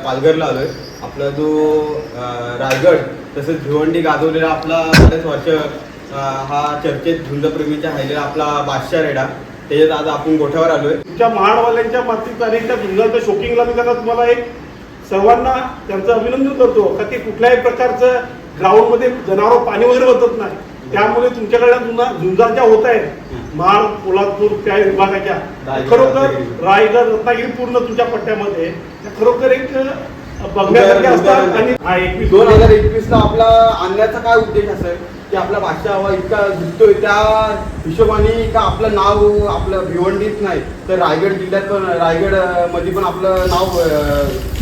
पालघरला आलोय. आपला जो रायगड तसेच भिवंडी गाजवलेला आपला बरेच वर्ष हा चर्चेत झुंजप्रेमीच्या राहिलेला आपला बादशाह रेडा, त्याच्यात आज आपण गोठ्यावर आलोय. तुमच्या महाडवाल्यांच्या मातीत आणि त्या झुंजाच्या शोकिंगला मी त्यांना तुम्हाला एक सर्वांना त्यांचं अभिनंदन करतो का ते कुठल्याही प्रकारचं ग्राउंडमध्ये जनावर पाणी वगैरे बसत नाही. त्यामुळे तुमच्याकडे झुंजा ज्या होत आहेत महाड पोलादपूर त्या विभागाच्या खरोखर रायगड रत्नागिरी पूर्ण तुमच्या पट्ट्यामध्ये खरोखर एक बघण्यासारखे असतात. आणि 2021 आपला आणण्याचा काय उद्देश असेल की आपला बादशाह हवा इतका दिसतोय त्या हिशोबाने का आपलं नाव आपलं भिवंडीच नाही तर रायगड जिल्ह्यात पण रायगड मध्ये पण आपलं नाव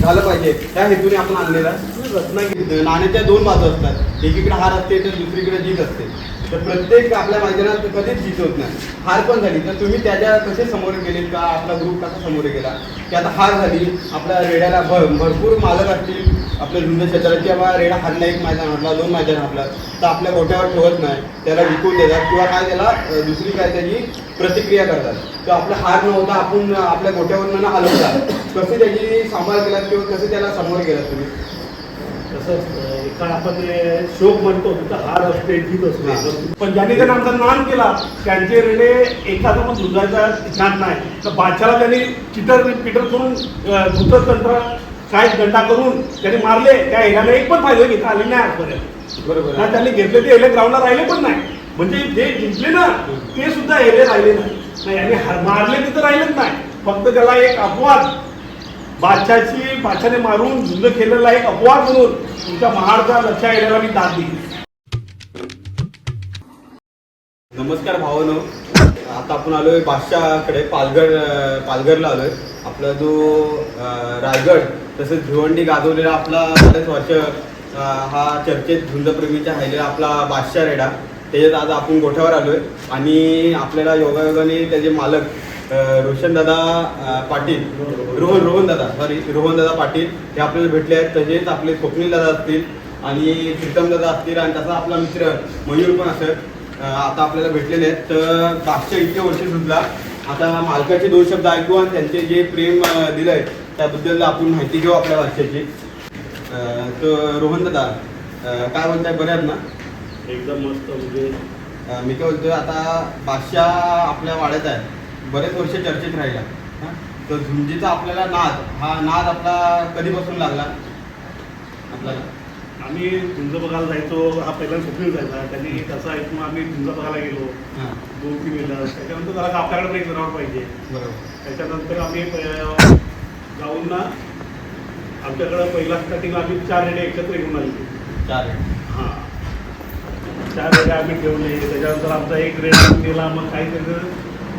झालं पाहिजे त्या हेतूने आपण आणलेला. रत्नागिरी नाण्याच्या दोन बाजू असतात, एकीकडे हार असते तर दुसरीकडे जीत असते. तर प्रत्येक आपल्या मैदानात कधीच जीत होत नाही. हार पण झाली तर तुम्ही त्याच्या कसे समोर गेले का आपला ग्रुप कसा समोर गेला की आता हार झाली आपल्या रेड्याला भरपूर मालक असतील आपल्या झुंज क्षेत्रात की बाबा रेडा हारला एक मैदान हरला 2 मैदान हरला तर आपल्या गोठ्यावर ठेवत नाही, त्याला विकून देतात किंवा काय त्याला दुसरी काय त्याची प्रतिक्रिया करतात. तर आपला हार नव्हता आपण आपल्या गोठ्यावर हलवला, कसे त्याची सांभाळ केला किंवा कसे त्याला समोर गेलात तुम्ही? तसं एका आपण शोक म्हणतो तिथं हार असते जीत असते, पण ज्यांनी त्यांना आमचा नाम केला त्यांचे रेडे एखादा पण दुधाचा ठिकाण नाही. तर बादशाला त्यांनी चिटर पिटर करून दुसरं तंत्र काय गंडा करून त्यांनी मारले. त्या एकाने एक पण फायदा घेता आले नाही आजपर्यंत. बरोबर ना, त्यांनी घेतले ते एले ग्राउंडला राहिले पण नाही, म्हणजे जे जिंकले ना ते सुद्धा एले राहिले नाही आणि मारले तिथं राहिलेच नाही. फक्त त्याला एक अपवाद बादशाने मारून झुंज खेळलेला एक अपवाद म्हणून तुमच्या महाडचा लक्षात येण्याला मी दाद दिली. नमस्कार भावानो, आता आपण आलोय बादशाहकडे पालघरला आलोय. आपला जो रायगड तसेच भिवंडी गाजवलेला आपला बरेच वर्ष हा चर्चेत झुंजप्रेमीच्या राहिलेला आपला बादशाह रेडा, त्याच्यात आज आपण गोठ्यावर आलोय. आणि आपल्याला योगायोगाने त्याचे मालक रोहनदादा पाटील हे आपल्याला भेटले आहेत. तसेच आपले स्वप्नील दादा असतील आणि प्रीतम दादा असतील आणि तसा आपला मित्र मयूर पण असेल आता आपल्याला भेटलेले आहेत. तर बादशाह इतके वर्ष सुद्धा आता मालकाचे 2 शब्द ऐकू आणि त्यांचे जे प्रेम दिलं आहे त्याबद्दल आपण माहिती घेऊ आपल्या बादशाहची. तर रोहन दादा काय बोलताय, बरे आहेत ना? एकदम मस्त. म्हणजे मी काय बोलतोय, आता बादशाह आपल्या वाड्यात आहे, बरेच वर्ष चर्चेत राहिला. तर झुंजीचा आपल्याला हा नाद आपला कधीपासून लागला आपल्याला? आम्ही झुंज बघायला जायचो. हा पहिला स्वप्नील जायचा, त्यांनी कसं ऐकून आम्ही झुंज बघायला गेलो 2-3 वेळा. त्याच्यानंतर जरा आपल्याकडे एक जनावर पाहिजे. बरोबर. त्याच्यानंतर आम्ही जाऊन ना आमच्याकडं पहिला स्टार्टिंग आम्ही 4 रेडे एकत्र घेऊन आले. 4 रेडे आम्ही ठेवले. त्याच्यानंतर आमचा एक रेड गेला. मग काही त्याचं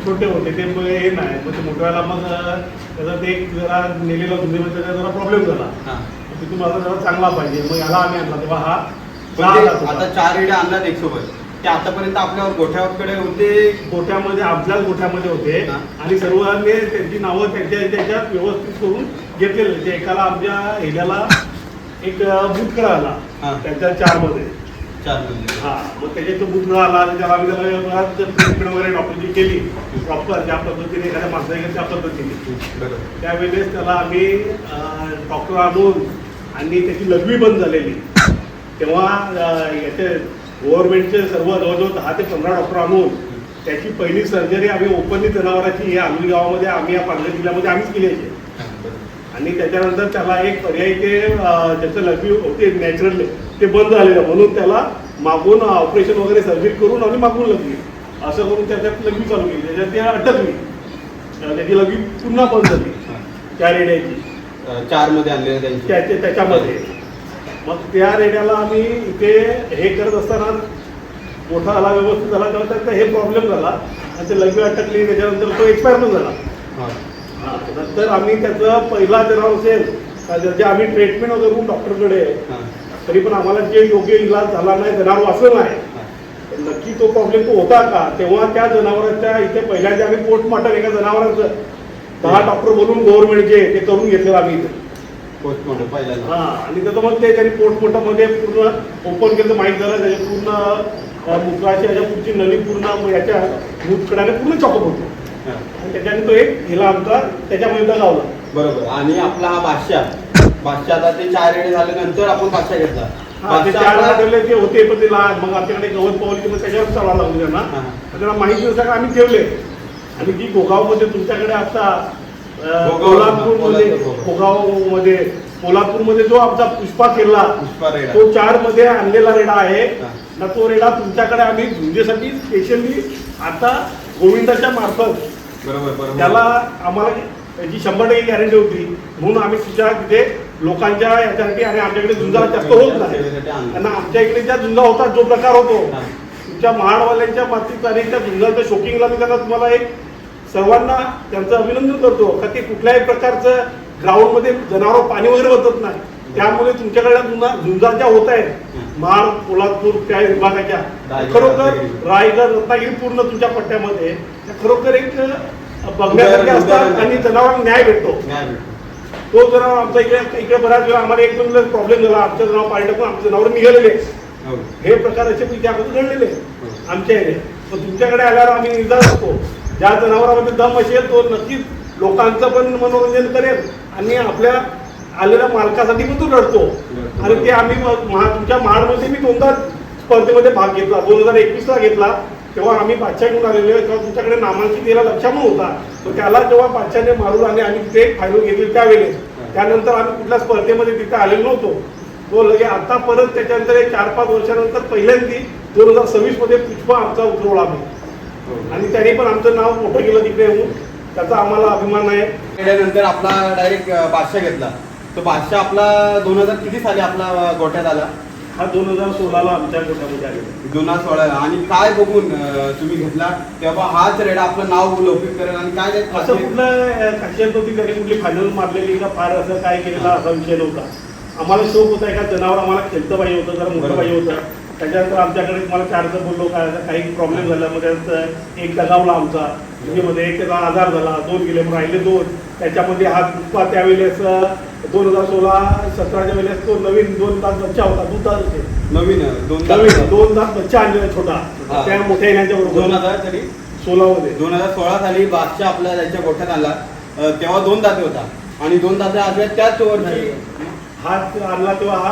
छोटे होते ते मग हे नाही, मग ते मोठ्याला मग त्याचा ते एक जरा नेलेला झुंजीमध्ये त्याचा जरा प्रॉब्लेम झाला. तिथून माझा जरा चांगला पाहिजे, मग याला आम्ही आणला. तेव्हा हा आता 4 रेडे आणलात एक सोबत. ते आतापर्यंत आपल्यावर गोठ्याकडे होते, गोठ्यामध्ये आपल्याच गोठ्यामध्ये होते आणि सर्वांनी त्यांची नावं त्याच्यात व्यवस्थित करून घेतलेले. ते एकाला आमच्या एरियाला एक बुटकडा आला त्यांच्या 4 मध्ये. मग त्याच्या तो बुटकडा आला आणि त्याला आम्ही त्याला ट्रीटमेंट वगैरे डॉक्टरची केली प्रॉपर ज्या पद्धतीने एखाद्या माणसाने त्या पद्धतीने. त्यावेळेस त्याला आम्ही डॉक्टर आणून आणि त्याची लघवी बंद झालेली तेव्हा याचे गव्हर्नमेंटचे सर्व जवळजवळ 10 ते 15 डॉक्टर आणून त्याची पहिली सर्जरी आम्ही ओपनली जनावराची हे आलूर गावामध्ये आम्ही या पालघर जिल्ह्यामध्ये आम्हीच केली आहे. आणि त्याच्यानंतर त्याला एक पर्यायी ते ज्याचं लघवी होते नॅचरल ते बंद झालेलं म्हणून त्याला मागून ऑपरेशन वगैरे सर्जरी करून आम्ही मागून लघवी असं करून त्याच्यात लघवी चालू केली. त्याच्यात ते अटकली, त्याची लघवी पुन्हा बंद झाली त्या रेड्याची 4 मध्ये आणलेल्या त्याच्यामध्ये. मग त्या रेड्याला आम्ही इथे हे करत असताना मोठा झाला व्यवस्थित झाला तेव्हा त्याचा हे प्रॉब्लेम झाला आणि ते लघवी अटकली. त्याच्यानंतर तो एक्सपायर पण झाला. नंतर आम्ही त्याचं पहिला जनावर असेल जे आम्ही ट्रीटमेंट वगैरे करून डॉक्टरकडे तरी पण आम्हाला जे योग्य इलाज झाला नाही, जनावर असं नाही. नक्की तो प्रॉब्लेम तो होता का, तेव्हा त्या जनावरांच्या इथे पहिल्यांदा आम्ही पोस्टमॉर्टम एका जनावरांचं 10 डॉक्टर बोलून गव्हर्नमेंटचे ते करून घेतलेलं आम्ही इथे पोस्टमॉर्टम पहिल्यांदा. आणि त्याचं मग ते त्यांनी पोस्टमॉर्टम मध्ये पूर्ण ओपन केलं, माहीत झालं त्याच्या पूर्ण मुखाची याच्या पुढची नळी पूर्ण याच्या मुखकडाने पूर्ण चॉकअप होतो. आणि त्याच्याने तो एक हिला आमचा त्याच्यामध्ये लावला. बरोबर. आणि आपला हा बादशाह बादशाह आता ते 4 रेडे झाल्यानंतर आपण बादशाह घेतला. ते 4 ठेवले ते होते पण ते लहान, मग आमच्याकडे गवत पावली मग त्याच्यावर चालवा लागू त्यांना. त्यांना माहिती नसतं का आम्ही ठेवले. आणि जी गोगावमध्ये तुमच्याकडे आता कोल्हापूरमध्ये जो आमचा पुष्पा केला तो 4 मध्ये आणलेला रेडा आहे ना. तो रेडा तुमच्याकडे आम्ही झुंजेसाठी स्पेशली आता गोविंदाच्या मार्फत बरोबर त्याला आम्हाला त्याची 100% गॅरंटी होती म्हणून आम्ही तुमच्या तिथे लोकांच्या याच्यासाठी आणि आमच्याकडे झुंजा जास्त होत नाही. त्यांना आमच्या इकडे ज्या झुंजा होतात जो प्रकार होतो तुमच्या महाडवाल्यांच्या बाबतीत आणि त्या झुंजाच्या शोकिंगला मी त्यांना तुम्हाला एक सर्वांना त्यांचं अभिनंदन करतो का ते कुठल्याही प्रकारचं ग्राउंडमध्ये जनावर पाणी वगैरे होतच नाही. त्यामुळे तुमच्याकडल्या झुंजा ज्या होत आहेत महाड कोल्हापूर त्या विभागाच्या खरोखर रायगड रत्नागिरी पूर्ण तुमच्या पट्ट्यामध्ये खरोखर एक बघण्यासारख्या असतात आणि जनावरांना न्याय भेटतो. तो जनावर आमचा इकडे बऱ्याच वेळा आम्हाला एक दोन प्रॉब्लेम झाला. आमचं जनावर पाळलं पण आमचे जनावर निघालेले हे प्रकार असे पण त्याबद्दल घडलेले आमच्या इथे. पण तुमच्याकडे आल्यावर आम्ही निर्धार करतो ज्या जनावरांमध्ये दम असेल तो नक्कीच लोकांचं पण मनोरंजन करेल आणि आपल्या आलेल्या मालकासाठी पण तो लढतो. आणि ते आम्ही तुमच्या महाडमध्ये मी 2दा स्पर्धेमध्ये भाग घेतला. 2021ला घेतला तेव्हा आम्ही बादशाह घेऊन आलेलो तेव्हा तुमच्याकडे नामांकित याला लक्षात होता. तर त्याला जेव्हा बादशाहने मारून आणि आम्ही तिथे फायनल घेतली त्यावेळेस त्यानंतर आम्ही कुठल्या स्पर्धेमध्ये तिथे आलेलो नव्हतो. तो लगे आता परत त्याच्यानंतर एक 4-5 वर्षानंतर पहिल्यांदा 2026 मध्ये पुष्पा आमचा उतरवला आम्ही आणि त्याने पण आमचं नाव मोठं केलं तिकडे येऊन. त्याचा आम्हाला अभिमान आहे. त्यानंतर आपला डायरेक्ट बादशाह घेतला. तो बादशाह आपला 2000 किती साली आपला गोठ्यात आला? हा 2016ला आमच्या गोठ्यामध्ये आलेला. 2016 आणि काय बघून तुम्ही घेतला तेव्हा हाच रेडा आपलं नाव लौकिक करेल आणि काय असं कुठलं खासियत होती त्याने कुठली फायनल मारलेली का फार असं काय केलेला असा विषय नव्हता. आम्हाला शौक होता एका जनावर आम्हाला खेळतं पाहिजे होतं जरा मोठं पाहिजे होतं. त्याच्यानंतर आमच्याकडे तुम्हाला 4 बोललो काय काही प्रॉब्लेम झाला मध्ये एक दगावला आमचा मध्ये एक त्याचा आजार झाला 2 गेले मग राहिले 2. त्याच्यामध्ये हा पुष्पा त्यावेळेस 2016-17च्या वेळेस तो नवीन 2 दात बच्चा होता. दुधाचे नवीन 2 दात बच्चा आणलेला छोटा त्या मोठ्या येण्याच्या बरोबर 2016 मध्ये 2016 साली बादशाह आपला त्यांच्या गोठ्यात आला तेव्हा 2 दाते होता आणि 2 दाते आल्या त्याच वर्षी हात आणला तेव्हा हा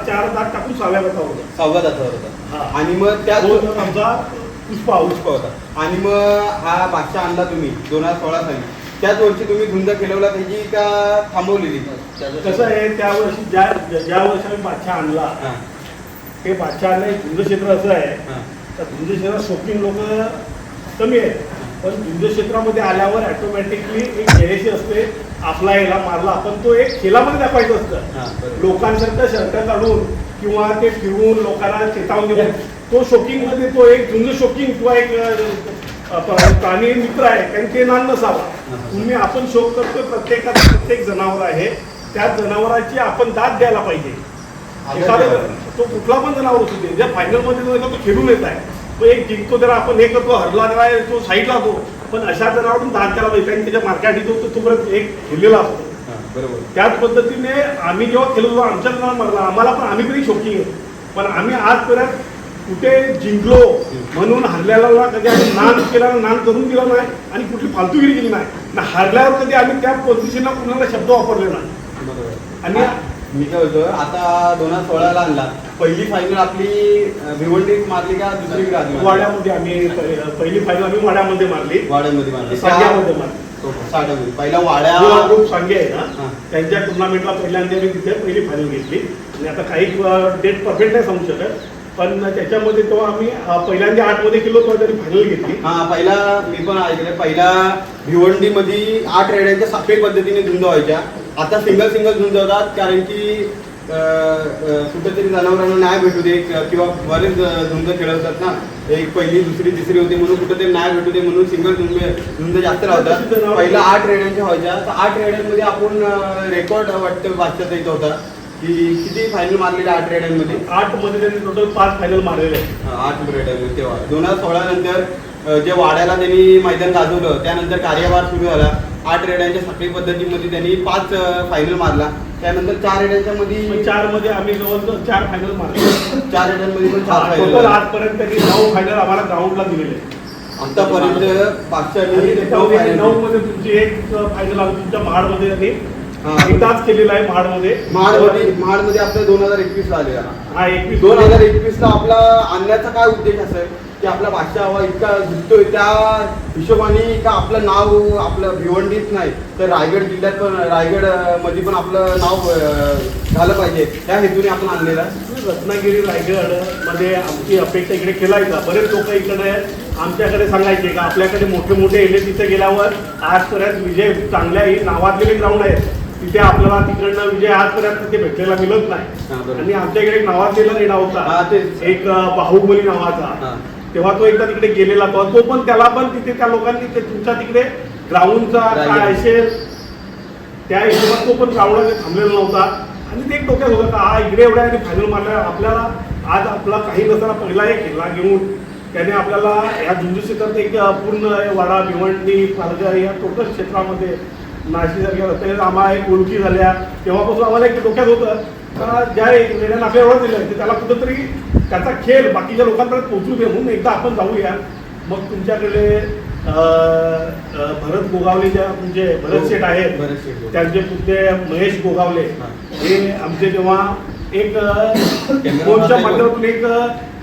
4 दात टाकून 6व्या दातावर होता. 6व्या दातावर होता आणि मग त्याच आमचा पुष्पा होता. आणि मग हा बादशाह आणला तुम्ही 2016 साली. त्याच वर्षी तुम्ही झुंज केलवला त्याची का थांबवलेली? कसं आहे त्या वर्षी ज्या वर्षी आम्ही बादशाह आणला ते बादशाह आणलं झुंज क्षेत्र असं आहे तर झुंज क्षेत्रात शौकीन लोक कमी आहेत. पण झुंज क्षेत्रामध्ये आल्यावर ऑटोमॅटिकली एक जेरेशी असते. आपला याला मारला आपण तो एक खेळामध्ये दाखवायचं असतं. लोकांसारखं शर्ट काढून किंवा ते फिरवून लोकांना चेतावून देऊन तो शौकिंग मध्ये तो एक झुंज शौकिंग किंवा एक प्राणी मित्र आहे कारण ते नान नसावा. तुम्ही आपण शोक करतो प्रत्येक जनावर आहे त्या जनावराची आपण दाद द्यायला पाहिजे. एखादा तो कुठला पण जनावर असू दे ज्या फायनल मध्ये तो खेळून येत आहे तो एक जिंकतो जरा आपण हे करतो हरला जरा तो साईडला तो पण अशा जनावरून दाद द्यायला पाहिजे कारण त्याच्या मार्केट तो परत एक खेळलेला असतो. त्याच पद्धतीने आम्ही जेव्हा खेळलो आमच्या जनावर मारला आम्हाला पण आम्ही तरी शौकिंग आहे पण आम्ही आजपर्यंत कुठे जिंकलो म्हणून हरल्याला कधी आम्ही नान केला नान करून दिला नाही आणि कुठली फालतूगिरी केली नाही ना. हरल्यावर कधी आम्ही त्या पोझिशनला कुणाला शब्द वापरले नाही. आणि मी काय होतो आता 2016ला आणला पहिली फायनल आपली भिवंडीत मारली का दुसरी वाड्यामध्ये आम्ही पहिली फायनल आम्ही वाड्यामध्ये मारली. सांग्यामध्ये मारली. पहिला वाड्या ग्रुप सांगे आहे ना त्यांच्या टुर्नामेंटला पहिल्यांदा मी तिथे पहिली फायनल घेतली आणि आता काही डेट परफेक्ट नाही सांगू शकत पण त्याच्यामध्ये तेव्हा आम्ही पहिल्यांदा 8 मध्ये केलो तेव्हा तरी फायनल घेतली. पहिला मी पण ऐकलं पहिला भिवंडीमध्ये 8 रेड्यांच्या साखळी पद्धतीने झुंज व्हायच्या. आता सिंगल झुंज होतात कारण की कुठेतरी जनावरांना न्याय भेटू दे किंवा बरेच झुंज खेळवतात ना एक पहिली दुसरी तिसरी होती म्हणून कुठेतरी न्याय भेटू दे म्हणून सिंगल झुंज जास्त राहतात. पहिला 8 रेड्यांच्या व्हायच्या तर 8 रेड्यांमध्ये आपण रेकॉर्ड वाटतं बादशाहचा इथं होता की किती फायनल मारलेले 8 रेड्यांमध्ये? 8 मध्ये त्यांनी टोटल 5 फायनल मारलेले आहेत. 8 रेड्यांमध्ये तेव्हा 2016 नंतर जे वाड्याला त्यांनी मैदान गाजवलं त्यानंतर कार्यभार सुरू झाला. 8 रेड्यांच्या साखळी पद्धतीमध्ये त्यांनी 5 फायनल मारला. त्यानंतर 4 रेड्यांच्या मध्ये 4 मध्ये आम्ही जवळजवळ 4 फायनल मारले. 4 रेड्यांमध्ये पण 4 फायनल आजपर्यंत त्यांनी 9 फायनल आम्हाला ग्राउंडला दिलेले आतापर्यंत. 5 9 मध्ये तुमची एक फायनल आम्ही तुमच्या महाडमध्ये त्यांनी एकदाच केलेला आहे महाडमध्ये. महाडमध्ये आपल्या 2021 ला आलेला. हा 2021 ला आपला आणण्याचा काय उद्देश असेल की आपला भाषा हवा इतका झुकतोय त्या हिशोबाने का आपलं नाव आपलं भिवंडीत नाही तर रायगड जिल्ह्यात पण रायगड मध्ये पण आपलं नाव झालं पाहिजे त्या हेतूने आपण आणलेला. रत्नागिरी रायगड मध्ये आमची अपेक्षा इकडे केलायचा. बरेच लोक इकडे आमच्याकडे सांगायचे का आपल्याकडे मोठे मोठे एले तिथे गेल्यावर आजपर्यंत विजय चांगल्याही नावाजलेले ग्राउंड आहेत तिथे आपल्याला तिकडनं विजय आजपर्यंत तिथे भेटलेला मिळत नाही. आणि आमच्या इकडे एक नावाजलेला रेडा होता एक बाहुबली नावाचा. तेव्हा तो एकदा तिकडे गेलेला होता. तो पण त्याला पण तिथे त्या लोकांनी तुमच्या तिकडे ग्राउंडचा काय असेल त्या हिशोबात तो पण ग्राउंडला थांबलेला नव्हता. आणि ते एक डोक्यात होतं का हा इकडे एवढ्या फायनल मारल्या आपल्याला आज आपला काही नसताना पहिला एक किल्ला घेऊन त्याने आपल्याला या झुंजू क्षेत्रात एक पूर्ण वाडा भिवंडी पालघर या टोटल क्षेत्रामध्ये नाशिकसारख्या रस्त्याने आम्हाला एक ओळखी झाल्या. तेव्हापासून आम्हाला एक डोक्यात होतं का ज्या रेड्यानं आपल्या एवढं दिलं ते त्याला कुठंतरी त्याचा खेळ बाकीच्या लोकांपर्यंत पोहोचू दे म्हणून एकदा आपण जाऊया. मग तुमच्याकडे भरत गोगावले ज्या म्हणजे भरत शेठ आहेत त्यांचे पुढे महेश गोगावले हे आमचे जेव्हा एक फोनच्या माध्यमातून एक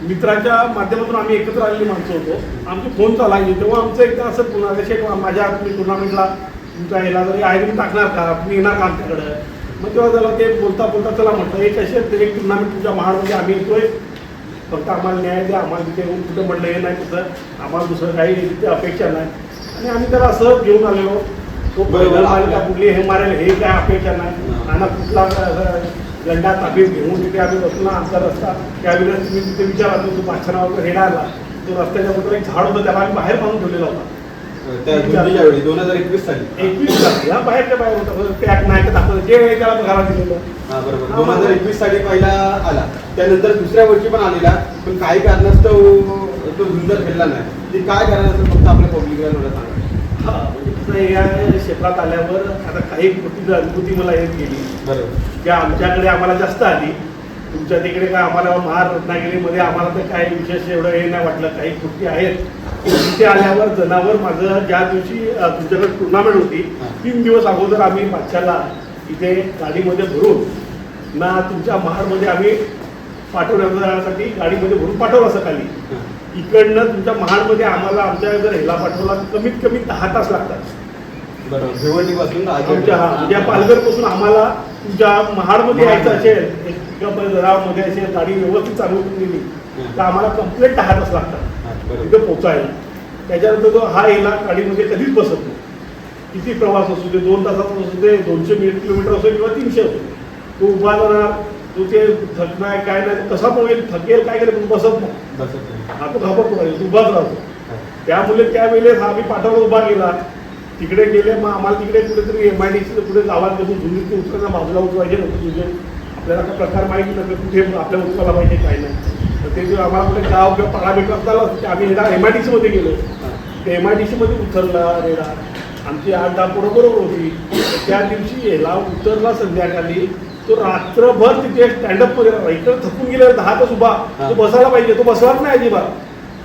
मित्राच्या माध्यमातून आम्ही एकत्र आलेली माणसं होतो. आमचे फोन चालायचे तेव्हा आमचं एकदा असं पुन्हा शेठ माझ्या तुम्ही टुर्नामेंटला तुमच्या ह्याला जरी आहे तुम्ही टाकणार का तुम्ही येणार का आमच्याकडं. मग तेव्हा त्याला ते बोलता बोलता चला म्हटलं एक असे एक टुर्नामेंट तुमच्या महाडमध्ये आम्ही येतोय फक्त आम्हाला न्याय द्या आम्हाला तिथे येऊन कुठं म्हटलं हे नाही तिथं आम्हाला दुसरं काही तिथे अपेक्षा नाही. आणि आम्ही त्याला असं घेऊन आलेलो तो मारेल का कुठली हे मारेल हे काय अपेक्षा नाही. आणि कुठला गंडा ताबीत घेऊन तिथे आम्ही बसलो आमचा रस्ता त्यावेळेस तुम्ही तिथे विचारला तो पाचनावर रेडा आला तो रस्त्याच्या बरोबर एक झाड होतं त्याला आम्ही बाहेर बांधून ठेवलेला होता. 2021 साली हा बाहेरच्या बाहेर होता पॅक नाही दाखवलं जे त्याला बघायला दिलेलं. हा बरोबर 2021 साली पहिला आला त्यानंतर दुसऱ्या वर्षी पण आलेला पण काही कारणास्तव तो सुंदर खेळला नाही. ते काय कारणास्तव फक्त आपल्या पब्लिकला थोडं सांगा. हा म्हणजे या क्षेत्रात आल्यावर आता काही कृती अनुभूती मला येत गेली बरोबर की आमच्याकडे आम्हाला जास्त आली. तुमच्या तिकडे काय आम्हाला महार रत्नागिरीमध्ये आम्हाला तर काही विशेष एवढं हे नाही वाटलं. काही कृती आहेत तिथे आल्यावर जनावर माझं ज्या दिवशी तुमच्याकडे टुर्नामेंट होती 3 दिवस अगोदर आम्ही बादशाला इथे गाडीमध्ये भरून ना तुमच्या महाडमध्ये आम्ही पाठवण्यासाठी गाडीमध्ये भरून पाठवलं सकाळी. इकडनं तुमच्या महाडमध्ये आम्हाला आमच्या जर ह्याला पाठवला कमीत कमी 10 तास लागतात. बरोबर भिवंडीपासून आमच्या पालघरपासून आम्हाला तुमच्या महाडमध्ये यायचं असेल मध्ये असेल गाडी व्यवस्थित चालू करून दिली तर आम्हाला कंप्लीट 10 तास लागतात तिथे पोचायला. त्याच्यानंतर तो हा याला गाडीमध्ये कधीच बसत नाही. किती प्रवास असू दे 2 तासाचा असू दे 200 किलोमीटर असो किंवा 300 असू दे तो उभा राहणार तो ते थकणार काय नाही कसा पण थकेल काय करेल पण बसत नाही. हा तो घाबरतो पाहिजे उभाच राहतो. त्यामुळे त्यावेळेस आम्ही पाठवला उभा गेला तिकडे गेले मग आम्हाला तिकडे कुठेतरी MIDC कुठे गावात बसून झुंजीत उतरायला बाजूला उतरायचे नव्हतं. तुझे आपल्याला काही प्रकार माहिती नव्हते कुठे आपल्याला उतरायला पाहिजे काय नाही. तर ते जो आम्हाला कुठे गाव किंवा पाडा भेटला झाला आम्ही MIDC मध्ये गेलो. ते MIDC मध्ये उतरला रेडा आमची 8-10 पोरं बरोबर होती. त्या दिवशी याला उतरला संध्याकाळी तो रात्रभर तिथे स्टँडअप मध्ये राहिला. इकडे थकून गेला 10 तास उभा तो बसायला पाहिजे तो बसणार नाही अजिबात.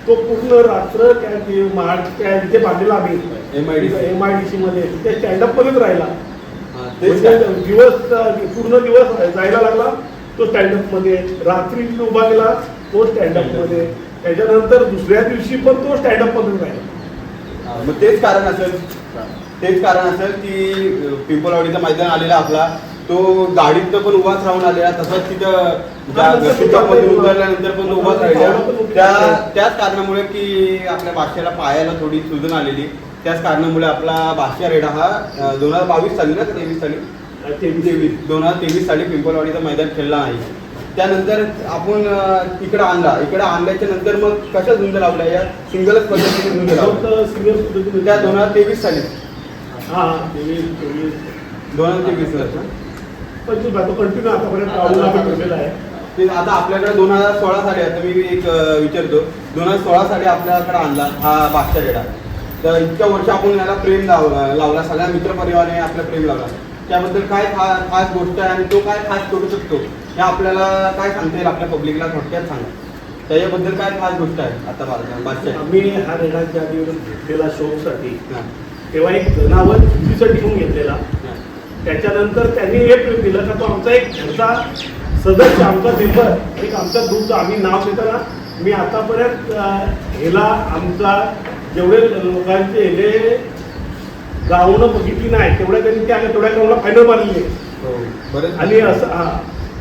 तो पूर्ण रात्र त्या तिथे बांधलेला आम्ही MIDC मध्ये त्या स्टँडअप मध्येच राहिला. दिवस पूर्ण दिवस जायला लागला तो स्टँडअप मध्ये रात्री उभा केला तो स्टँडअप मध्ये त्याच्यानंतर दुसऱ्या दिवशी पण तो स्टँडअप मध्येच राहिला. मग तेच कारण असेल की पिंपळवाडीचा मैदान आलेला आपला तो गाडीत पण उभाच राहून आलेला तसंच तिथं उतरल्यानंतर पण तो उभाच राहिला. त्याच कारणामुळे की आपल्या भाषेला पायाला थोडी सुजन आलेली त्याच कारणामुळे आपला भाषा रेडा हा 2022 साली ना 2023 साली पिंपळवाडीचा मैदान खेळला नाही. त्यानंतर आपण इकडे आणल्याच्या नंतर मग कशा झुंज लावल्या या सिंगलच पद्धतीने झुंज लावल्या त्या 2023 साली. हा 2023 कंटिन्यू आतापर्यंत ठेवलेला आहे. ते आता आपल्याकडे 2016 साली आता मी एक विचारतो 2016 साली आपल्याकडे आणला हा भाषा रेडा. तर इतक्या वर्ष आपण याला प्रेम लावला सगळ्या मित्रपरिवाराने आपला प्रेम लावला. त्याबद्दल काय खास गोष्ट आहे आणि तो काय खास करू शकतो हे आपल्याला काय सांगता येईल आपल्या पब्लिकला थोडक्यात सांगा. त्याच्याबद्दल काय खास गोष्ट आहे आता भाषा. आम्ही हा रेडा ज्या दिवस घेतलेला शोसाठी तेव्हा एक जनावर चुकीसाठी म्हणून घेतलेला त्याच्यानंतर त्यांनी हे प्रेम दिलं का तो आमचा एक घरचा सदस्य, आमचा मेंबर, एक आमचा ग्रुपचा आम्ही नाव देताना मी आतापर्यंत ह्याला आमचा जेवढे लोकांचे हे गावनं बघितली नाही तेवढ्या त्यांनी त्या तेवढ्या ग्राउंडला फायनल मारलेली आहे. आणि असं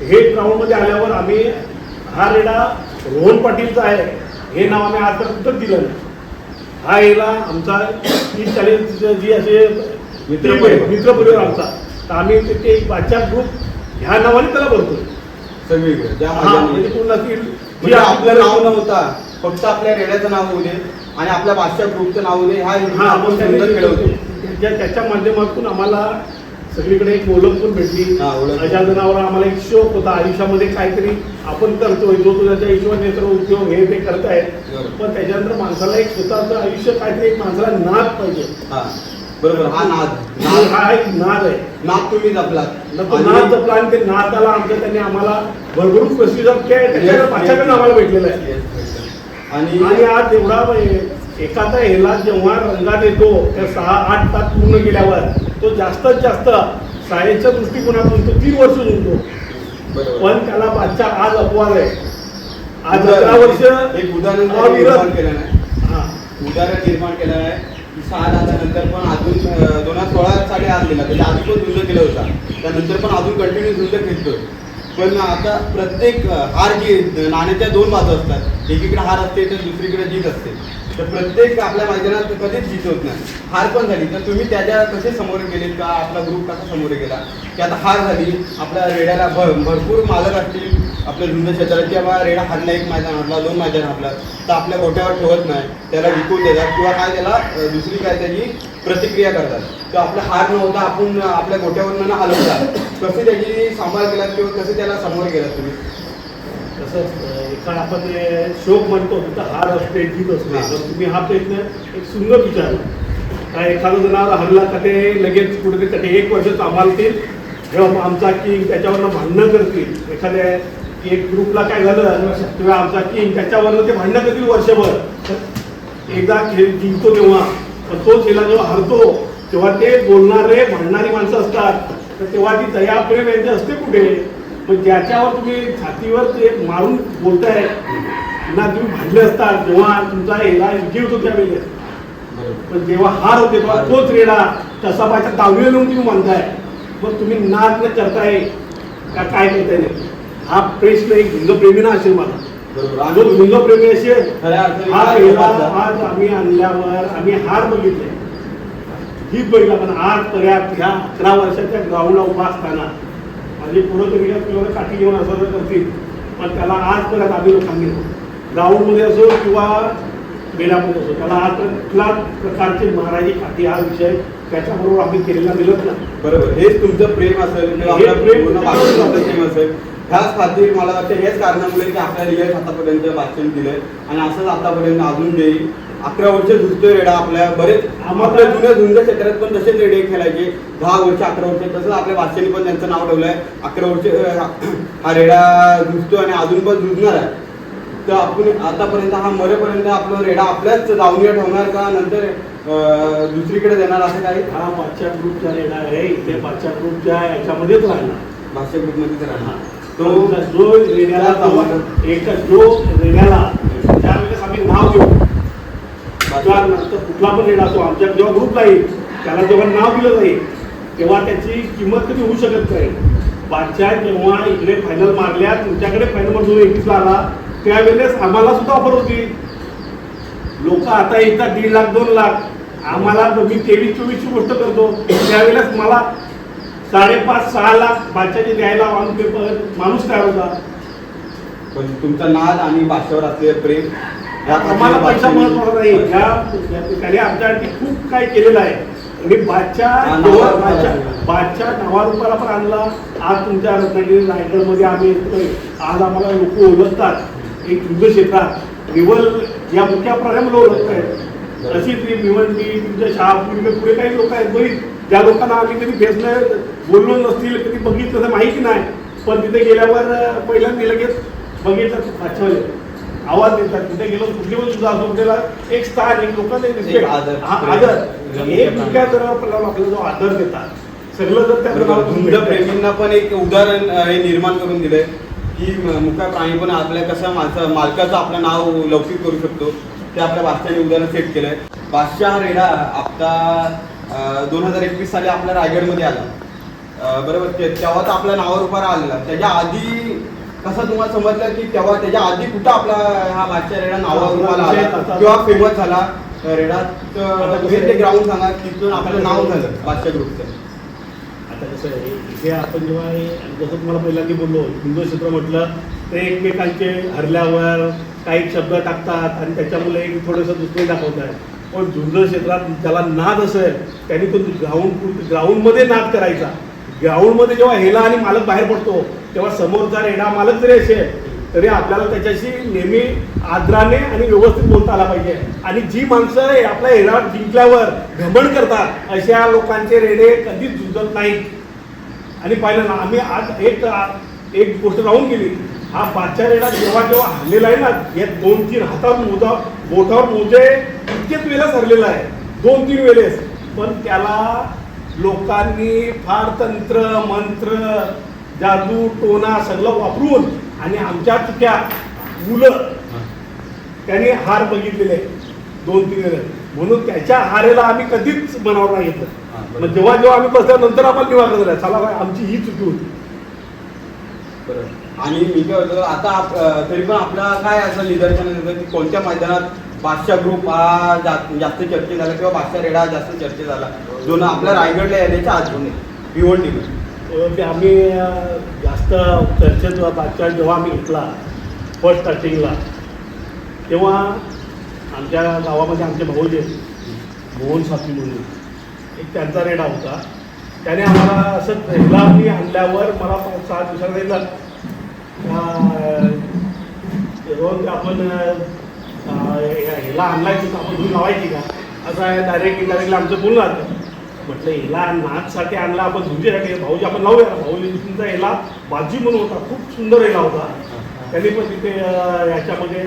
हे ग्राउंडमध्ये आल्यावर आम्ही हा रेडा रोहन पाटीलचा आहे हे नाव आम्ही आजपर्यंत कुठंच दिलं नाही. हा याला आमचा 30-40 जी असे मित्र परिवार आमचा, तर आम्ही ते एक बादशाह ग्रुप ह्या नावाने त्याला भरतो सगळीकडे. म्हणजे पूर्ण म्हणजे आपलं नाव नव्हता, फक्त आपल्या रेड्याचं नाव होऊ दे आणि आपल्या बादशाह ग्रुपचं नाव होऊ दे, हा आपण सुंदर खेळवतो. त्याच्या माध्यमातून आम्हाला सगळीकडे एक ओळख पण भेटली. अशा जनावर आम्हाला एक शौक होता आयुष्यामध्ये काहीतरी आपण करतोय, जो तुझ्या हिशोबाने उद्योग हे ते करतायत, पण त्याच्यानंतर माणसाला एक स्वतःचं आयुष्य काहीतरी एक माणसाला नाद पाहिजे. बरोबर, हा नाद हा एक नाद आहे. नाद तुम्ही जपला, नाद जपला आणि ते नादाला आमच्या त्यांनी आम्हाला भरभरून प्रसिद्ध त्याच्याकडे आम्हाला भेटलेलं आहे. आणि आज एवढा एखादा ह्याला जेव्हा रंगात येतो त्या 6-8 तास पूर्ण केल्यावर तो जास्तीत जास्त सायन्सच्या दृष्टिकोनातून तो 3 वर्ष जुळतो. पण त्याला बादशाह आज अपवाद आहे. आज 11 वर्ष एक उदाहरण निर्माण केलं नाही, उदाहरण निर्माण केलं आहे की 6 तासानंतर पण अजून 2016 साली आज दिला, त्याच्या आधी पण झुंज केला होता, त्यानंतर पण अजून कंटिन्यू झुंज खेळतोय. पण आता प्रत्येक हार जी नाण्याच्या 2 बाजू असतात, एकीकडे हार असते तर दुसरीकडे जीत असते. तर प्रत्येक आपल्या मैदानात कधीच जीत होत नाही. हार पण झाली तर तुम्ही त्याच्या कसे समोर गेलेत का, आपला ग्रुप कसा समोर गेला की आता हार झाली, आपल्या रेड्याला भरपूर मालक असतील आपल्या झुंज क्षेत्रात की बाबा रेडा हारला, 1 मैदान हारला, 2 मैदान हारला, तर आपल्या गोट्यावर ठेवत नाही, त्याला विकून देतात किंवा काय त्याला दुसरी काय त्याची प्रतिक्रिया करतात. तर आपला हार नव्हता, आपण आपल्या गोट्यावर न हलवतात, कसे त्याची सांभाळ केलात किंवा कसे त्याला समोर गेलात तुम्ही? तसंच एका आपण शोक म्हणतो तिथं हार असते, जीत असते. तर तुम्ही हा प्रश्न एक सुंदर विचारला. काय एखादं जनावर हरला का ते लगेच कुठेतरी 1 वर्ष सांभाळतील, जेव्हा आमचा किंग त्याच्यावरनं भांडणं करतील. एखाद्या एक ग्रुपला काय झालं तेव्हा आमचा किंग त्याच्यावरनं ते भांडणं करतील वर्षभर. एकदा खेळ जिंकतो तेव्हा, पण तो खेळा जेव्हा हरतो तेव्हा ते बोलणारे भांडणारी माणसं असतात, तर तेव्हा ती दया प्रेम यांचे असते कुठे. पण ज्याच्यावर तुम्ही छातीवर ते मारून बोलताय ना, तुम्ही भांडले असतात जेव्हा तुमचा याला विजय होतो त्यावेळेस, पण जेव्हा हार होते तेव्हा तोच रेडा तसा पाहिजे दावणीला नेऊन तुम्ही म्हणताय, मग तुम्ही नाद न करताय का काय करताय नाही. हा प्रश्न एक झुंजप्रेमीना असेल मला, जो झुंजप्रेमी असेल आज आम्ही आणल्यावर आम्ही हार बघितले, ही बघितला, पण आज पर्याप्त ह्या 11 वर्षाच्या ग्राउंडला उभा असताना म्हणजे पुढं तरी किंवा काठी घेऊन असं करतील, पण त्याला आजपर्यंत आम्ही लोकांनी ग्राउंडमध्ये असो किंवा मेळामध्ये असो त्याला आज कुठल्याच प्रकारचे महाराजी काठी हा विषय त्याच्याबरोबर आम्ही केलेला मिळत नाही. बरोबर, हेच तुमचं प्रेम असेल किंवा प्रेम असेल. ह्याच खातीर मला वाटतं हेच कारणामुळे की आपल्या रिअल आतापर्यंत वाचन दिलंय आणि असंच आतापर्यंत अजून देईल. 11 वर्ष झुंजतोय रेडा आपल्या, बरेच आपल्या जुन्या झुंज क्षेत्रात पण तसेच रेडे खेळायचे 10 वर्ष 11 वर्ष, तसंच आपल्या वाचनी पण त्यांचं नाव ठेवलंय. 11 वर्ष हा रेडा झुंजतोय आणि अजून पण झुंजणार आहे. तर आपण आतापर्यंत हा मरेपर्यंत आपला रेडा आपल्याच दावणीला ठेवणार का नंतर दुसरीकडे देणार असं काही? हा बादशाह ग्रुपचा रेडा आहे, इथे बादशाह ग्रुपच्या याच्यामध्येच राहणार, बादशाह ग्रुपमध्येच राहणार. तो जो रेड्याला त्यावेळेस आम्ही नाव घेऊ, कुठला पण रेडा तो आमच्या जेव्हा ग्रुपला येईल त्याला जेव्हा नाव दिलं जाईल तेव्हा त्याची किंमत कधी होऊ शकत नाही. बादशाह जेव्हा इकडे फायनल मारल्या, तुमच्याकडे फायनल मारून 21ला आला, त्यावेळेस आम्हाला सुद्धा ऑफर होती. लोक आता येतात 1.5 लाख 2 लाख, आम्हाला मी 23-24ची गोष्ट करतो, त्यावेळेस मला 5.5-6 लाख बादशाहचे द्यायला माणूस तयार होता. पण तुमचा नाद आणि भाषेवर असलेलं प्रेम आम्हाला पैसा महत्वाचा नाही. त्याने आमच्यासाठी खूप काही केलेलं आहे. आणि बादशाह नावारूपाला पण आणला. आज तुमच्या रत्नागिरी रायगडमध्ये आम्ही येतोय, आज आम्हाला लोक ओळखतात एक युद्ध क्षेत्रात रिवल या मुख्या प्राण्याला ओळखत आहेत. अशी ती भिवंडी तुमच्या शहापूर पुढे काही लोक आहेत बरीच, ज्या लोकांना आम्ही कधी फेसलं बोललो नसतील, कधी बघितलं तर माहिती नाही, पण तिथे गेल्यावर पहिल्यांदा लगेच बघितलं बादशाहले आवाज देतात. तिथे गेलो कुठली पण सुद्धा असो त्याला एक स्थान, एक लोकांना आदर, एक मुख्या जर आपल्याला जो आदर देतात सगळं जर त्या झुंज प्रेमींना पण एक उदाहरण हे निर्माण करून दिलंय की मुका प्राणी पण आपल्या कसं मालकाचं आपलं नाव लौकिक करू शकतो ते आपल्या बादशाहने उदाहरण सेट केलंय. बादशाह रेडा आता 2021 साली आपल्या रायगडमध्ये आला बरोबर. तेव्हा तर आपल्या नावावर उभा आलेला. त्याच्या आधी कसं तुम्हाला समजलं की तेव्हा त्याच्या आधी कुठं आपला हा बादशाह रेडा नावावर उभा आला किंवा फेमस झाला रेडात ते ग्राउंड सांगा तिथून आपलं नाव झालं बादशाह ग्रुपचं. आता कसं आहे इथे आपण जेव्हा जसं तुम्हाला पहिल्यांदा बोललो हिंदू क्षेत्र म्हटलं ते एकमेकांचे हरल्यावर काही शब्द टाकतात आणि त्याच्यामुळे एक थोडंसं दुसरे दाखवत आहे. पण झुंज क्षेत्रात ज्याला नाद असेल त्यांनी तो ग्राउंडमध्ये नाद करायचा. ग्राउंडमध्ये जेव्हा हेला आणि मालक बाहेर पडतो तेव्हा समोरचा रेडा मालक जरी असेल तरी आपल्याला त्याच्याशी नेहमी आदराने आणि व्यवस्थित बोलता आला पाहिजे. आणि जी माणसं आपल्या हेला जिंकल्यावर घमंड करतात अशा लोकांचे रेडे कधीच झुंजत नाहीत. आणि पाहिलं ना आम्ही आज एक गोष्ट राहून गेली. हा बादशाह रेडा जेव्हा हरलेला आहे ना हे 2-3 हातावर बोटावर मोजे इतकेच वेळेस हरलेला आहे 2-3 वेळेस. पण त्याला लोकांनी फार तंत्र मंत्र जादू टोना सगळं वापरून आणि आमच्या चुक्या मुलं त्यांनी हार बघितलेले 2-3 वेळेस. म्हणून त्याच्या हारेला आम्ही कधीच मनावर नाही घेतलं. मग जेव्हा आम्ही बसल्यानंतर आपण निवारण झालं चला आमची ही चुकी होती. बरोबर. आणि मी काय होतो आता तरी पण आपला काय असं निदर्शन येतं की कोणत्या मैदानात बादशाह ग्रुप हा जास्त चर्चेत झाला किंवा बादशाह रेडा जास्त चर्चेत झाला दोन आपल्या रायगडला यायच्या आजून भिवंडीमध्ये. आम्ही जास्त चर्चेत बादशाह जेव्हा आम्ही घेतला फर्स्ट स्टार्टिंगला तेव्हा आमच्या गावामध्ये आमचे भाऊ जे मोहन साथी म्हणून एक त्यांचा रेडा होता. त्याने आम्हाला असं पहिला मी आणल्यावर मला 5-6 दिवसांना सांगितलं रोज आपण ह्याला आणलाय तर आपण धुवून लावायची का असं आहे. डायरेक्ट इनडायरेक्टली आमचं बोलणं आलं. म्हटलं ह्याला नाचसाठी आणला आपण धुंजेसाठी भाऊजी आपण लावूया. भाऊजी तुमचा ह्याला बाजी म्हणून होता खूप सुंदर ह्याला होता. त्यांनी पण तिथे याच्यामध्ये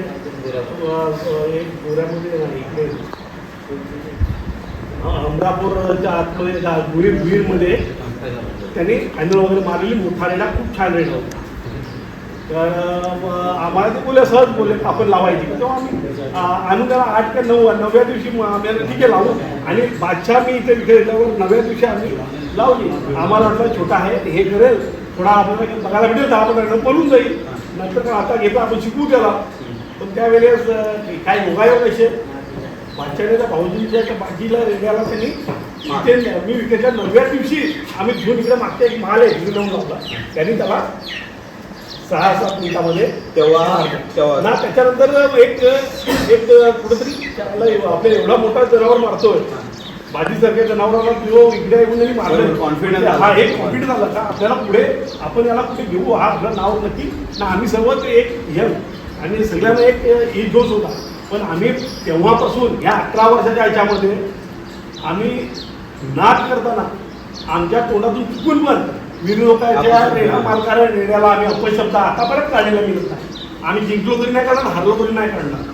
एक गोऱ्यामध्ये इकडे अमरापूरच्या आतमध्ये गुरीमध्ये त्यांनी फायनल वगैरे मारलेली मोठा रेडा खूप छान रेडा होता. तर आम्हाला ते बोलले सहज बोलले आपण लावायची. तेव्हा आम्ही आणून त्याला 8 का 9व्या दिवशी आम्हाला ठीक आहे लावू. आणि बादशाह मी इथे विचारल्यावर 9व्या दिवशी आम्ही लावली. आम्हाला वाटलं छोटा आहे हे करेल थोडा आपल्याला बघायला भेटेल 10-15 पळून जाईल. नंतर आता घेतो आपण शिकू त्याला. पण त्यावेळेस काय योगायोग असे बादशाहने त्या भाऊजीच्या त्या बाजीला रेड्याला त्यांनी इथे मी विकेटच्या 9व्या दिवशी आम्ही घेऊन इकडे मागच्या एक महाल आहे तिथे लावून लावला. त्यांनी त्याला 6-7 मिनिटामध्ये तेव्हा ना त्याच्यानंतर एक कुठेतरी त्याला आपल्या एवढा मोठा जनावर मारतोय बाजीसारख्या जनावराला तो इकडे येऊन मारलं. कॉन्फिडन्स हा एक कॉन्फिडन्स आला का आपल्याला पुढे आपण याला कुठे घेऊ हा आपलं नाव नक्की ना. आम्ही सर्वच एक यंग आणि सगळ्यांना एक जोश होता. पण आम्ही तेव्हापासून ह्या 11 वर्षाच्या ह्याच्यामध्ये आम्ही नाद करताना आमच्या तोंडातून चुकून पण विरोधकाच्या रेडा मालकाला रेड्याला आम्ही अपशब्द आतापर्यंत काढलेला मिळत नाही. आम्ही जिंकलो तरी नाही करणार हारलो तरी नाही काढणार.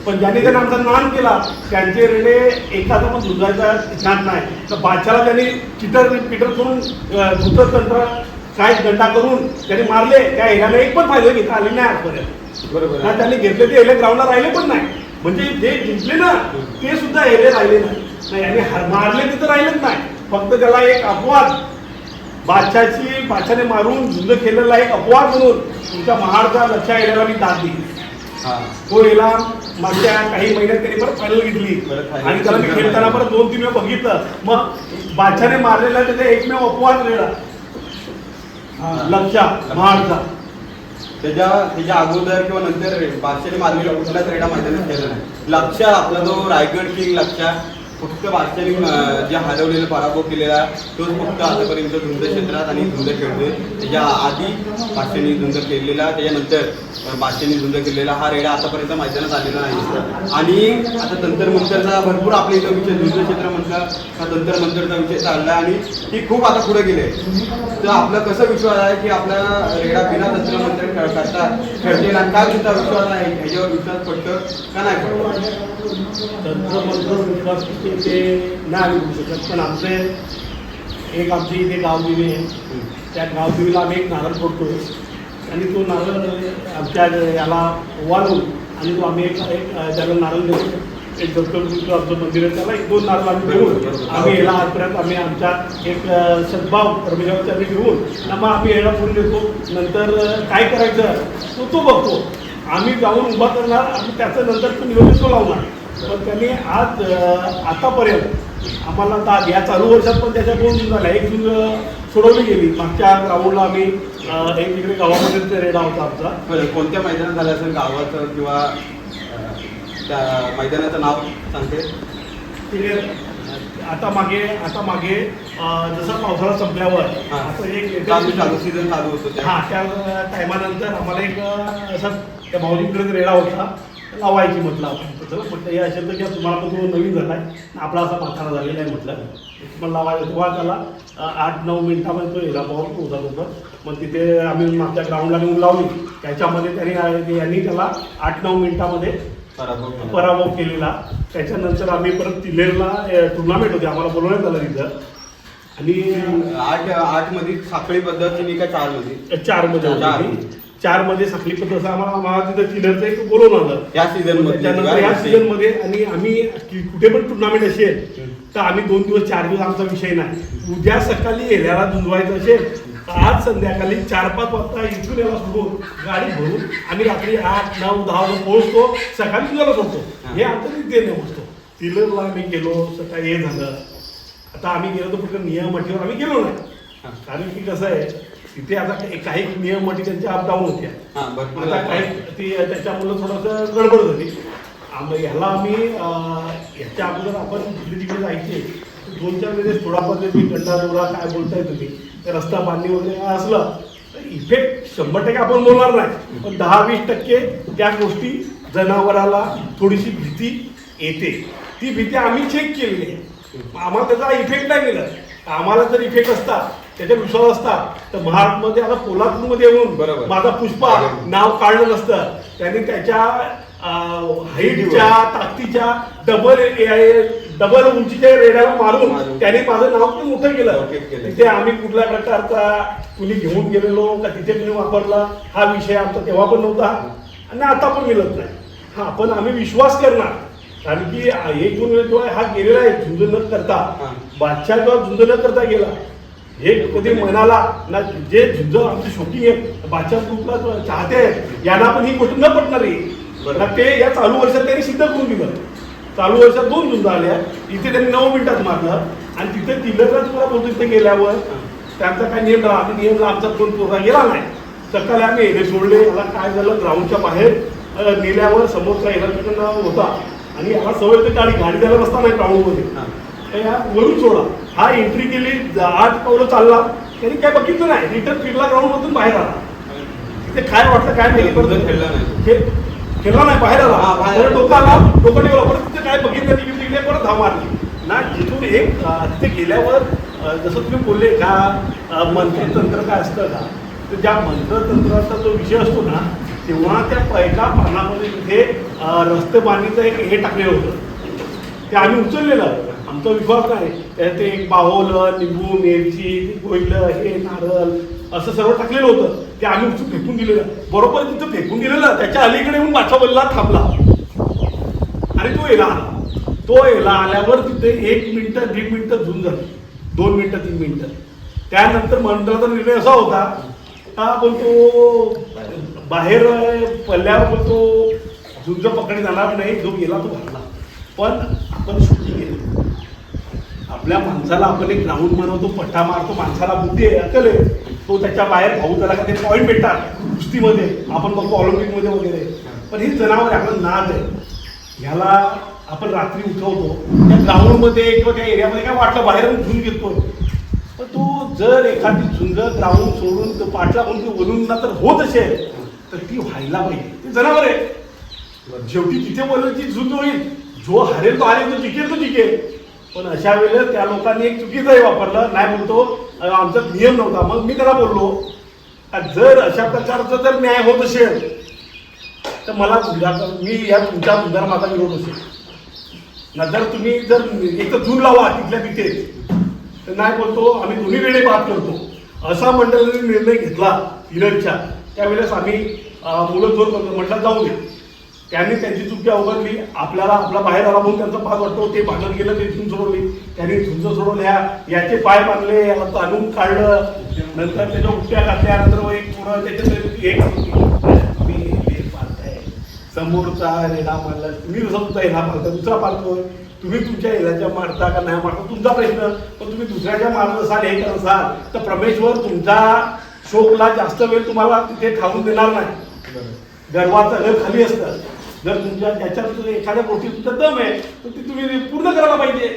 पण ज्यांनी त्यांनी आमचा नाम केला त्यांचे रेडे एखादा पण दुधायचा ज्ञान नाही. तर बादशाला त्यांनी पिटर करून दुसरं तंत्र काय गंडा करून त्यांनी मारले. त्या ह्याला एक पण फायदा घेता आले नाही आजपर्यंत. बरोबर ना. त्यांनी घेतले ते ह्याला ग्राउंडला राहिले पण नाही. म्हणजे जे जिंकले ना ते सुद्धा ह्याला राहिले नाही. आणि मारले तिथं राहिलेच नाही. फक्त त्याला एक अपवाद बादशाने मारून झुंज केलेला एक अपवाद म्हणून तुमच्या महाडचा लक्षात येण्याला मी दाद दिली. तो याला मागच्या काही महिन्यात त्यांनी परत फायनल घेतली आणि त्याला मी खेळताना परत 2-3 वेळा बघितलं. मग बादशाने मारलेला त्याचा एकमेव अपवाद रेडा लक्षात महाडचा. त्याच्या अगोदर किंवा नंतर बादशाने मारलेला कुठलाच रेडा मैदानात केला नाही. लक्षा आपला जो रायगड किंग लक्षा फक्त बादशाने जे हरवलेला पराभव केलेला तोच फक्त आतापर्यंत झुंज क्षेत्रात आणि झुंज खेळतोय. त्याच्या आधी बादशाने झुंज केलेला त्याच्यानंतर बादशाने झुंज केलेला हा रेडा आतापर्यंत मैदानात आलेला नाही. आणि आता तंत्र मंतरचा भरपूर आपल्या इथं विषय झुंज क्षेत्र म्हटलं हा तंत्र मंतरचा विषय चालला आणि ती खूप आता पुढे गेले. तर आपला कसा विश्वास आहे की आपला रेडा बिना तंत्र मंत्र करता खेळतील आणि काय तुमचा विश्वास आहे ह्याच्यावर विश्वास पडतो का नाही पडतो? तंत्र मंत्र विश्वास ते नाही होऊ शकत. पण आमचे एक आमची इथे गावदेवी आहे, त्या गावदेवीला आम्ही एक नारळ फोडतोय आणि तो नारळ आमच्या याला वाढवून आणि तो आम्ही एक त्याला नारळ देतो. एक दत्तगुरूचं आमचं मंदिर आहे, त्याला 1-2 नारळ आम्ही देऊन आम्ही याला आजपर्यंत आम्ही आमच्या एक सद्भाव परमेश्वराचा आम्ही घेऊन मग आम्ही याला फोडून देतो. नंतर काय करायचं तो बघतो, आम्ही जाऊन उभा करणार आणि त्याचं नंतर तो नियोजन तो लावणार. पण त्यांनी आज आतापर्यंत आम्हाला या चालू वर्षात पण त्याच्या 2 झुंज झाल्या. एक झुंज सोडवली गेली मागच्या ग्राउंडला, आम्ही एक तिकडे गावामध्ये रेडा होता आमचा. कोणत्या मैदानात झालं असेल गावाचं किंवा त्या मैदानाचं नाव सांगते? आता मागे जसं पावसाळा संपल्यावर असं एक चालू सीझन चालू होतो त्या टायमानंतर आम्हाला एक असं त्या भाऊजींकडे रेडा होता लावायची म्हटलं आपण. चला म्हटलं हे असेल तर तुम्हाला पण तो नवीन झाला आहे, आपला असा म्हातारा झालेला आहे म्हटलं मला लावायचं. तेव्हा त्याला 8-9 मिनिटामध्ये तो हिरा पॉवर पोहोचत होतं. मग तिथे आम्ही आमच्या ग्राउंडला नेऊन लावली. त्याच्यामध्ये यांनी त्याला 8-9 मिनिटामध्ये पराभव केलेला. त्याच्यानंतर आम्ही परत तिलेरला टुर्नामेंट होती, आम्हाला बोलवण्यात आलं तिथं. आणि 8 मध्ये साखळी पद्धतीने का 4 मध्ये? 4 मध्ये होती. 4 मध्ये साखळी पद्धत असं आम्हाला तिथं तिलेरचं एक बोलवून आलं या सीझन मध्ये. त्याच्यानंतर या सीझन मध्ये आणि आम्ही कुठे पण टुर्नामेंट असेल तर आम्ही 2 दिवस 4 दिवस आमचा विषय नाही. उद्या सकाळी एरियाला झुंजवायचं असेल आज संध्याकाळी 4-5 वाजता इथून याला सोडून गाडी भरून आम्ही रात्री 8-9-10 वाजता पोहोचतो, सकाळी तुझ्याला सोडतो. हे आमचं देणे असतो. तिलरला आम्ही गेलो, सकाळी हे झालं. आता आम्ही गेलो तर फक्त नियम अटीवर आम्ही गेलो नाही, कारण की कसं आहे तिथे आता काही नियम अटी त्यांच्या अपडाऊन होत्या. आता काही त्याच्यामुळं थोडंसं गडबड झाली. ह्याला आम्ही ह्याच्या अगोदर आपण तिकडे जायचे 2-4 वेळेस थोडाफार गड्डा दोरा काय बोलताय तुम्ही रस्ता बांधणी वगैरे असलं तर इफेक्ट 100% आपण बोलणार नाही, पण 10-20% त्या गोष्टी जनावराला थोडीशी भीती येते. ती भीती आम्ही चेक केलेली आहे, आम्हाला त्याचा इफेक्ट नाही मिळत. आम्हाला जर इफेक्ट असता त्याचा विश्वास असता तर महाराष्ट्रामध्ये आता पोलादपूरमध्ये येऊन माझा पुष्पा नाव काढलं नसतं. त्यांनी त्याच्या हाईटच्या ताकदीच्या डबल उंचीच्या रेड्याला मारून त्याने माझं नाव पण मोठं केलं. तिथे आम्ही कुठल्या प्रकारचा कुणी घेऊन गेलेलो का तिथे कुणी वापरला हा विषय आमचा तेव्हा पण नव्हता आणि आता पण मिळत नाही. हा पण आम्ही विश्वास करणार, कारण की एक दोन वेळेस जेव्हा हा गेलेला आहे झुंज न करता, बादशाह जेव्हा झुंज न करता गेला हे कधी मनाला ना जे झुंज आमची शूटिंग आहे बादशाह ग्रुपला चाहते आहेत यांना पण ही गोष्ट न पटणार आहे. ते या चालू वर्षात त्यांनी सिद्ध करून दिलं. चालू वर्षात 2 झुंज आल्या, इथे त्यांनी 9 मिनिटात मारलं आणि तिथे तिलरला तुम्हाला बोलतो तिथे गेल्यावर त्यांचा काय नियम झाला, आम्ही नियमला आमचा कोण पोरगा गेला नाही. सकाळी आम्ही हे सोडले. याला काय झालं ग्राउंडच्या बाहेर नेल्यावर समोरचा इलेक्ट्रिकल होता आणि याला सवय तर गाडी द्यायला नसता नाही ग्राउंडमध्ये, या वरून सोडा. हा एंट्री केली 8 पावलं चालला, त्यांनी काय बघितलं नाही, रिटर्न फिरला ग्राउंड मधून बाहेर आला. तिथे काय वाटलं काय नाही खेळला नाही, बाहेर आला. डोकं ठेवला परत तिथे काय बघितलं तिकडे परत धाव मारली ना. जिथून एक तिथे गेल्यावर जसं तुम्ही बोलले का मंत्रतंत्र काय असतं का, तर ज्या मंत्रतंत्राचा जो विषय असतो ना तेव्हा त्या एका पानामध्ये तिथे रस्ते बांधणीचं एक हे टाकलेलं होतं, ते आम्ही उचललेलं. आमचा विश्वास नाही, त्यात एक बाहोलं निंबू मिरची कोयलं हे नारळ असं सर्व टाकलेलं होतं, ते आम्ही उचलून फेकून दिलेलं. बरोबर तिथं फेकून दिलेलं त्याच्या अलीकडे येऊन बादशाह बोलला थांबला आणि तो याला आला. तो याला आल्यावर तिथे 1 मिनिटं 1.5 मिनिटं झुंज झाली, 2 मिनिटं 3 मिनिटं. त्यानंतर मंडळाचा निर्णय असा होता का बोलतो बाहेर पल्ल्यावर बोलतो झुंज पकडे जाणार नाही, जो गेला तो घालला. पण आपण शूटिंग केली, आपल्या माणसाला आपण एक ग्राउंड बनवतो, पट्टा मारतो, माणसाला बुद्धी आहे अकल आहे, तो त्याच्या बाहेर भाऊ त्याला काही पॉईंट भेटतात कुस्तीमध्ये आपण बघतो ऑलिम्पिकमध्ये वगैरे. पण हे जनावर आहे, आपलं नाद आहे, ह्याला आपण रात्री उठवतो त्या ग्राउंडमध्ये किंवा त्या एरियामध्ये काय वाटलं बाहेरून झुंज घेतो. पण तो जर एखादी झुंज ग्राउंड सोडून तो पाठला म्हणून बोलून ना तर होत असेल तर ती व्हायला पाहिजे. ते जनावर आहे, शेवटी तिथे बोलायची झुंज होईल, जो हरेल तो हरेल, तो जिंकेल तो जिंकेल. पण अशा वेळेला त्या लोकांनी एक चुकीचंही वापरलं, नाही बोलतो आमचा नियम नव्हता. मग मी त्याला बोललो जर अशा प्रकारचा जर न्याय होत असेल तर मला मी या तुमच्या मुद्द्याला माझा विरोध असेल ना. जर तुम्ही जर एक तर झूल लावा तिथल्या तिथेच, तर नाही बोलतो आम्ही दोन्ही रेडे बाद करतो असा मंडळाने निर्णय घेतला इनरच्या त्यावेळेस आम्ही मुलं जोर करतो म्हटलं जाऊ दे त्यांनी त्यांची चुकी अवगतली आपल्याला आपला बाहेर आला म्हणून त्यांचा पास वाटतो ते भांडण केलं ते झुंज सोडवली त्यांनी झुंज सोडवल्या याचे पाय बांधले याला ताणून काढलं नंतर त्याच्या उठ्या घातल्या नंतर एक पुढं त्याच्यात एक समोरचा रेडा मारला तुम्ही तुमचा हेला मारता दुसरा मारतोय तुम्ही तुमच्या हेलाच्या मारता का नाही मारता तुमचा प्रश्न पण तुम्ही दुसऱ्याच्या मारत असाल हे करत असाल तर परमेश्वर तुमचा शोकला जास्त वेळ तुम्हाला तिथे थांबून देणार नाही गर्वाचं घर खाली असतं जर तुमच्या त्याच्यात एखाद्या गोष्टी तुमचा दम आहे तर ती तुम्ही पूर्ण करायला पाहिजे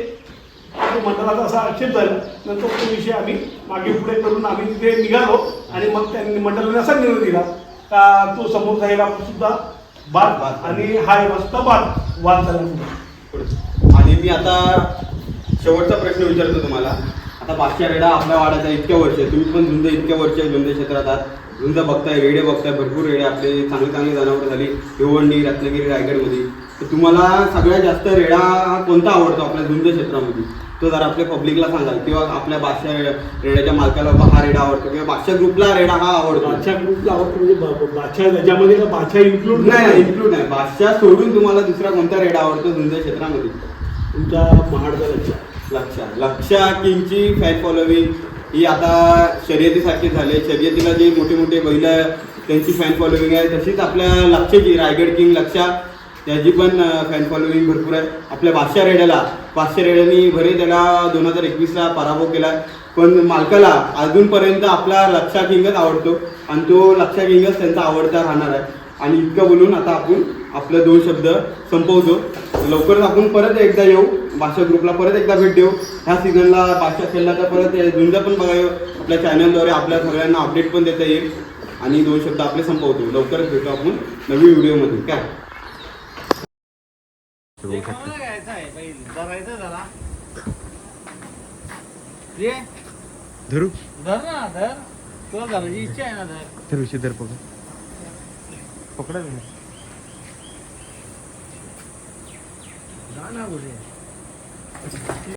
तो मंडळाचा असा आक्षेप झाला नंतर तो विषय आम्ही मागे पुढे करून आम्ही तिथे निघालो आणि मग त्यांनी मंडळाने असा निर्णय दिला का तो समोर जायला सुद्धा बाद आणि हा सुद्धा वाद झाला आणि मी आता शेवटचा प्रश्न विचारतो तुम्हाला आता बादशाह रेडा आपल्या वाड्याचा इतक्या वर्ष आहे तुम्ही पण झुंज इतक्या वर्ष झुंज क्षेत्रात आहात झुंज बघताय रेडे बघताय भरपूर रेडे आपले चांगली चांगली जनावरं झाली भिवंडी रत्नागिरी रायगडमध्ये तर तुम्हाला सगळ्यात जास्त रेडा हा कोणता आवडतो आपल्या झुंज क्षेत्रामध्ये तो जरा आपल्या पब्लिकला सांगाल किंवा आपल्या बादशाह रेड्याच्या मालकाला हा रेडा आवडतो किंवा बादशाह ग्रुपला रेडा हा आवडतो बादशाह ग्रुपला आवडतो म्हणजे बादशाह त्याच्यामध्ये का बादशाह इन्क्लूड नाही इन्क्लूड नाही बादशाह सोडून तुम्हाला दुसरा कोणता रेडा आवडतो झुंज क्षेत्रामध्ये तुमच्या महाडचा लक्षा किंगची फॅन फॉलोविंग ही आता शर्यतीसारखी झाले शर्यतीला जे मोठे मोठे बैल त्यांची फॅन फॉलोविंग आहे तशीच आपल्या लक्षाची रायगड किंग लक्षा त्याची पण फॅन फॉलोविंग भरपूर आहे आपल्या बादशाह रेड्यानी भरे त्याला 2021ला पराभव केला पण मालकाला अजूनपर्यंत आपला लक्षा किंगच आवडतो आणि तो लक्षा किंगच त्यांचा आवडता राहणार आहे आणि इतकं बोलून आता आपण आपले 2 शब्द संपवतो लवकरच आपण परत एकदा येऊ बादशाह ग्रुपला परत एकदा भेट देऊ ह्या सीझनला बादशाह खेळला तर परत झुंज पण बघायला आपल्या चॅनलद्वारे आपल्या सगळ्यांना अपडेट पण देता येईल आणि 2 शब्द आपले संपवतो लवकरच भेटू आपण नवीन व्हिडिओमध्ये काय धरू धर ना धर तुला धरायची इच्छा आहे ना धर धर पकडा जा ना कुठे